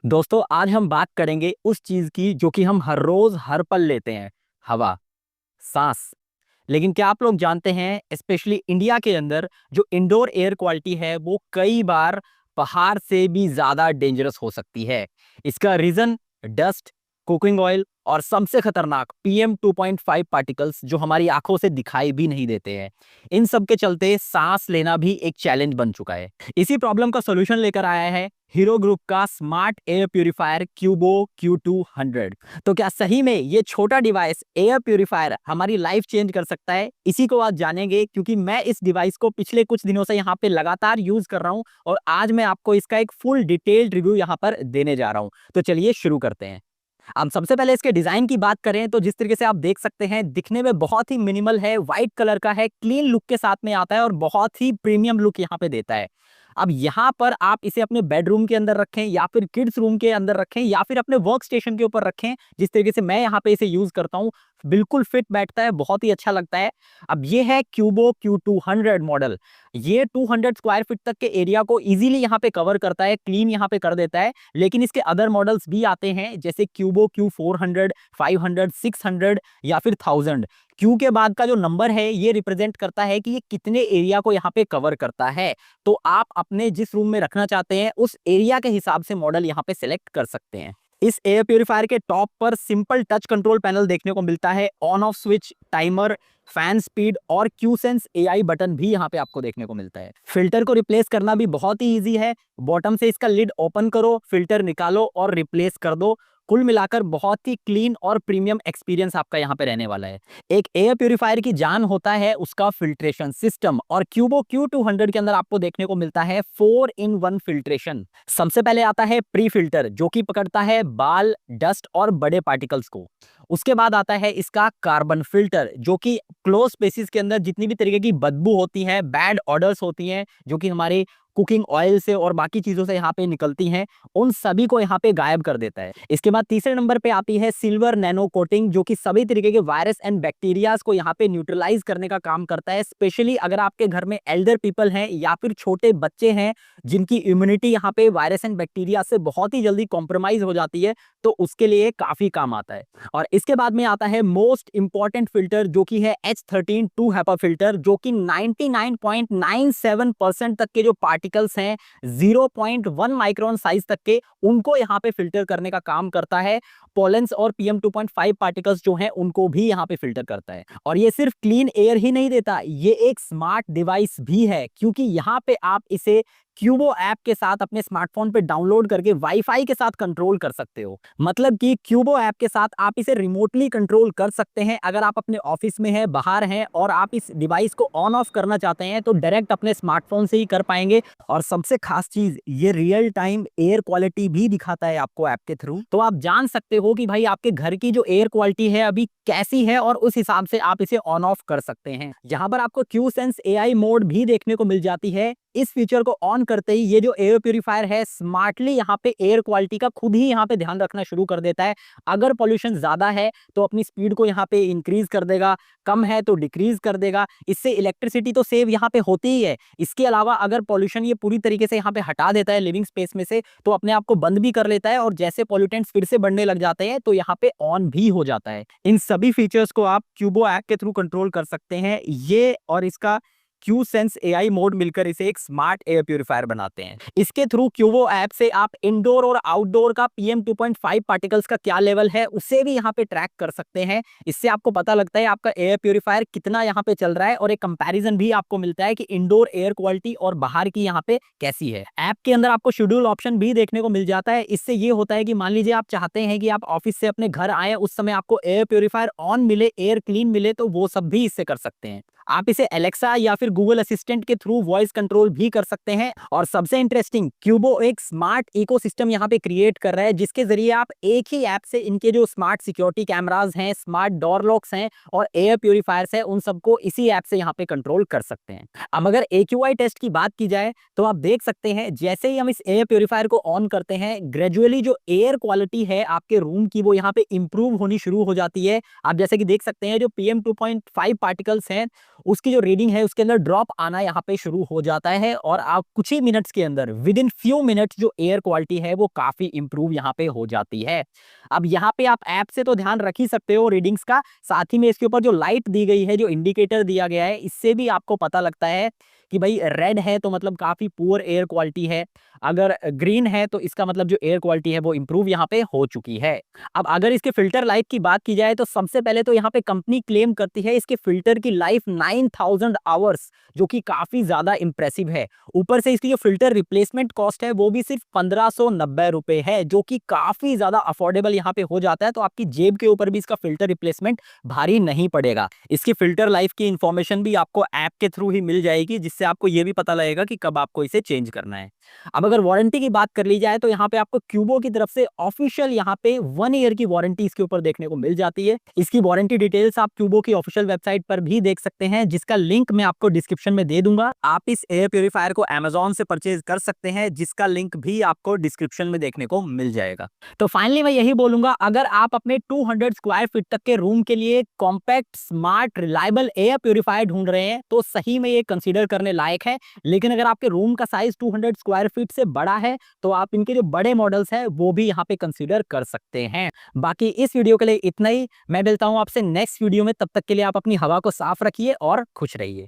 दोस्तों आज हम बात करेंगे उस चीज की जो कि हम हर रोज हर पल लेते हैं। हवा, सांस। लेकिन क्या आप लोग जानते हैं स्पेशली इंडिया के अंदर जो इंडोर एयर क्वालिटी है वो कई बार बाहर से भी ज्यादा डेंजरस हो सकती है। इसका रीजन डस्ट, कुकिंग ऑयल और सबसे खतरनाक PM 2.5 पार्टिकल्स जो हमारी आंखों से दिखाई भी नहीं देते हैं। इन सब के चलते सांस लेना भी एक चैलेंज बन चुका है। इसी प्रॉब्लम का सॉल्यूशन लेकर आया है हीरो ग्रुप का स्मार्ट एयर प्यूरिफायर क्यूबो Q200। तो क्या सही में ये छोटा डिवाइस एयर प्यूरिफायर हमारी लाइफ चेंज कर सकता है? इसी को आज जानेंगे, क्योंकि मैं इस डिवाइस को पिछले कुछ दिनों से यहाँ पे लगातार यूज कर रहा हूँ और आज मैं आपको इसका एक फुल डिटेल्ड रिव्यू यहाँ पर देने जा रहा हूँ। तो चलिए शुरू करते हैं। अब सबसे पहले इसके डिजाइन की बात करें तो जिस तरीके से आप देख सकते हैं दिखने में बहुत ही मिनिमल है, व्हाइट कलर का है, क्लीन लुक के साथ में आता है और बहुत ही प्रीमियम लुक यहाँ पे देता है। अब यहाँ पर आप इसे अपने बेडरूम के अंदर रखें या फिर किड्स रूम के अंदर रखें या फिर अपने वर्क स्टेशन के ऊपर रखें, जिस तरीके से मैं यहाँ पे इसे यूज करता हूँ बिल्कुल फिट बैठता है, बहुत ही अच्छा लगता है। अब ये है क्यूबो Q200 मॉडल। ये 200 स्क्वायर फीट तक के एरिया को इजीली यहाँ पे कवर करता है, क्लीन यहाँ पे कर देता है। लेकिन इसके अदर मॉडल्स भी आते हैं जैसे क्यूबो Q400, 500, 600 या फिर 1000। क्यू के बाद का जो नंबर है ये रिप्रेजेंट करता है कि ये कितने एरिया को यहाँ पे कवर करता है। तो आप अपने जिस रूम में रखना चाहते हैं उस एरिया के हिसाब से मॉडल यहाँ पे सिलेक्ट कर सकते हैं। इस एयर प्यूरिफायर के टॉप पर सिंपल टच कंट्रोल पैनल देखने को मिलता है, on off switch, timer, fan speed और क्यूसेंस AI बटन भी यहाँ पे आपको देखने को मिलता है। फिल्टर को रिप्लेस करना भी बहुत ही इजी है। बॉटम से इसका लिड ओपन करो, फिल्टर निकालो और रिप्लेस कर दो। कुल मिलाकर बहुत ही क्लीन और प्रीमियम एक्सपीरियंस आपका यहाँ पे रहने वाला है। एक एयर प्यूरिफायर की जान होता है उसका फिल्ट्रेशन सिस्टम, और क्यूबो Q200 के अंदर आपको देखने को मिलता है 4-in-1 फिल्ट्रेशन। सबसे पहले आता है प्री फिल्टर जो कि पकड़ता है बाल, डस्ट और बड़े पार्टिकल्स को। उसके बाद आता है इसका कार्बन फिल्टर जो कि क्लोज स्पेसिस के अंदर जितनी भी तरीके की बदबू होती है, बैड ऑर्डर्स होती हैं जो कि हमारे कुकिंग ऑयल से और बाकी चीजों से यहाँ पे निकलती हैं, उन सभी को यहाँ पे गायब कर देता है। इसके बाद तीसरे नंबर पे आती है सिल्वर नैनो कोटिंग जो कि सभी तरीके के वायरस एंड बैक्टीरियाज को यहाँ पे न्यूट्रलाइज करने का काम करता है। स्पेशली अगर आपके घर में एल्डर पीपल हैं या फिर छोटे बच्चे हैं जिनकी इम्यूनिटी यहाँ पे वायरस एंड बैक्टीरिया से बहुत ही जल्दी कॉम्प्रोमाइज हो जाती है, तो उसके लिए काफी काम आता है। और इसके बाद में आता है मोस्ट इंपॉर्टेंट फिल्टर जो कि है H13 2 HEPA फिल्टर, जो कि 99.97% तक के जो पार्टिकल्स हैं 0.1 माइक्रोन साइज तक के, उनको यहाँ पे फिल्टर करने का काम करता है। पोलेंस और PM 2.5 पार्टिकल्स जो हैं उनको भी यहाँ पे फिल्टर करता है। और ये सिर्फ क्लीन एयर ही नहीं देता, ये एक स्मार्ट डिवाइस भी है, क्योंकि यहाँ पे आप इसे क्यूबो ऐप के साथ अपने स्मार्टफोन पे डाउनलोड करके वाईफाई के साथ कंट्रोल कर सकते हो। मतलब कि क्यूबो ऐप के साथ आप इसे रिमोटली कंट्रोल कर सकते हैं। अगर आप अपने ऑफिस में हैं, बाहर हैं और आप इस डिवाइस को ऑन ऑफ करना चाहते हैं तो डायरेक्ट अपने स्मार्टफोन से ही कर पाएंगे। और सबसे खास चीज, ये रियल टाइम एयर क्वालिटी भी दिखाता है आपको ऐप के थ्रू, तो आप जान सकते हो कि भाई आपके घर की जो एयर क्वालिटी है अभी कैसी है और उस हिसाब से आप इसे ऑन ऑफ कर सकते हैं। यहाँ पर आपको क्यूसेंस AI मोड भी देखने को मिल जाती है। इस फीचर को ऑन करते ही ये जो एयर प्यूरिफायर है स्मार्टली यहाँ पे एयर क्वालिटी का खुद ही यहाँ पे ध्यान रखना शुरू कर देता है। अगर पॉल्यूशन ज्यादा है तो अपनी स्पीड को यहाँ पे इंक्रीज कर देगा, कम है तो डिक्रीज कर देगा। इससे इलेक्ट्रिसिटी तो सेव यहाँ पे होती ही है, इसके अलावा अगर पॉल्यूशन ये पूरी तरीके से यहाँ पे हटा देता है लिविंग स्पेस में से, तो अपने आप को बंद भी कर लेता है और जैसे पॉल्यूटेंट्स फिर से बढ़ने लग जाते हैं तो यहाँ पे ऑन भी हो जाता है। इन सभी फीचर्स को आप क्यूबो ऐप के थ्रू कंट्रोल कर सकते हैं। ये और इसका क्यूसेंस AI मोड मिलकर इसे एक स्मार्ट एयर प्यूरिफायर बनाते हैं। इसके थ्रू क्यूबो ऐप से आप इंडोर और आउटडोर का PM 2.5 पार्टिकल्स का क्या लेवल है उसे भी यहाँ पे ट्रैक कर सकते हैं। इससे आपको पता लगता है आपका एयर प्यूरिफायर कितना यहाँ पे चल रहा है और एक कंपैरिजन भी आपको मिलता है कि इंडोर एयर क्वालिटी और बाहर की यहाँ पे कैसी है। ऐप के अंदर आपको शेड्यूल ऑप्शन भी देखने को मिल जाता है। इससे ये होता है कि मान लीजिए आप चाहते हैं कि आप ऑफिस से अपने घर आए, उस समय आपको एयर प्यूरिफायर ऑन मिले, एयर क्लीन मिले, तो वो सब भी इससे कर सकते हैं। आप इसे एलेक्सा या फिर गूगल असिस्टेंट के थ्रू वॉइस कंट्रोल भी कर सकते हैं। और सबसे इंटरेस्टिंग, क्यूबो एक स्मार्ट इकोसिस्टम यहाँ पे क्रिएट कर रहा है जिसके जरिए आप एक ही ऐप से इनके जो स्मार्ट सिक्योरिटी कैमरास हैं, स्मार्ट डोर लॉक्स हैं और एयर प्यूरिफायर्स हैं, उन सबको इसी ऐप से यहाँ पे कंट्रोल कर सकते हैं। अब अगर AQI टेस्ट की बात की जाए तो आप देख सकते हैं जैसे ही हम इस एयर प्यूरिफायर को ऑन करते हैं, ग्रेजुअली जो एयर क्वालिटी है आपके रूम की वो यहाँ पे इंप्रूव होनी शुरू हो जाती है। आप जैसे कि देख सकते हैं जो PM 2.5 पार्टिकल्स हैं उसकी जो रीडिंग है उसके अंदर ड्रॉप आना यहाँ पे शुरू हो जाता है और आप कुछ ही मिनट्स के अंदर विद इन फ्यू मिनट्स जो एयर क्वालिटी है वो काफी इंप्रूव यहाँ पे हो जाती है। अब यहाँ पे आप ऐप से तो ध्यान रख ही सकते हो रीडिंग्स का, साथ ही में इसके ऊपर जो लाइट दी गई है, जो इंडिकेटर दिया गया है, इससे भी आपको पता लगता है कि भाई रेड है तो मतलब काफी पुअर एयर क्वालिटी है, अगर ग्रीन है तो इसका मतलब जो एयर क्वालिटी है वो इंप्रूव यहाँ पे हो चुकी है। अब अगर इसके फिल्टर लाइफ की बात की जाए तो सबसे पहले तो यहाँ पे कंपनी क्लेम करती है इसके फिल्टर की लाइफ 9000 आवर्स, जो कि काफी ज्यादा इंप्रेसिव है। ऊपर से इसकी जो फिल्टर रिप्लेसमेंट कॉस्ट है वो भी सिर्फ 1590 रुपए है, जो कि काफी ज्यादा अफोर्डेबल यहाँ पे हो जाता है। तो आपकी जेब के ऊपर भी इसका फिल्टर रिप्लेसमेंट भारी नहीं पड़ेगा। इसकी फिल्टर लाइफ की इंफॉर्मेशन भी आपको ऐप के थ्रू ही मिल जाएगी, जिससे आपको ये भी पता लगेगा कि कब आपको इसे चेंज करना है। अब अगर वारंटी की बात कर ली जाए तो यहाँ पे आपको क्यूबो की तरफ से ऑफिशियल यहाँ पे 1 ईयर की वारंटी इसके ऊपर देखने को मिल जाती है। इसकी वारंटी डिटेल्स आप क्यूबो की ऑफिशियल वेबसाइट पर भी देख सकते हैं, जिसका लिंक मैं आपको डिस्क्रिप्शन में दे दूंगा। आप इस एयर प्योरीफायर को Amazon से परचेज कर सकते हैं, जिसका लिंक भी आपको डिस्क्रिप्शन में देखने को मिल जाएगा। तो फाइनली मैं यही बोलूंगा, अगर आप अपने 200 स्क्वायर फीट तक के रूम के लिए compact smart reliable air purifier ढूंढ रहे हैं तो सही में ये कंसीडर करने लायक है। लेकिन अगर आपके रूम का साइज 200 स्क्वायर फीट से बड़ा है तो आप इनके जो बड़े मॉडल्स हैं वो भी यहाँ पे कंसीडर कर सकते हैं। बाकी इस वीडियो के लिए इतना ही। मैं मिलता हूं आपसे नेक्स्ट वीडियो में, तब तक के लिए आप अपनी हवा को साफ रखिए और खुश रहिए।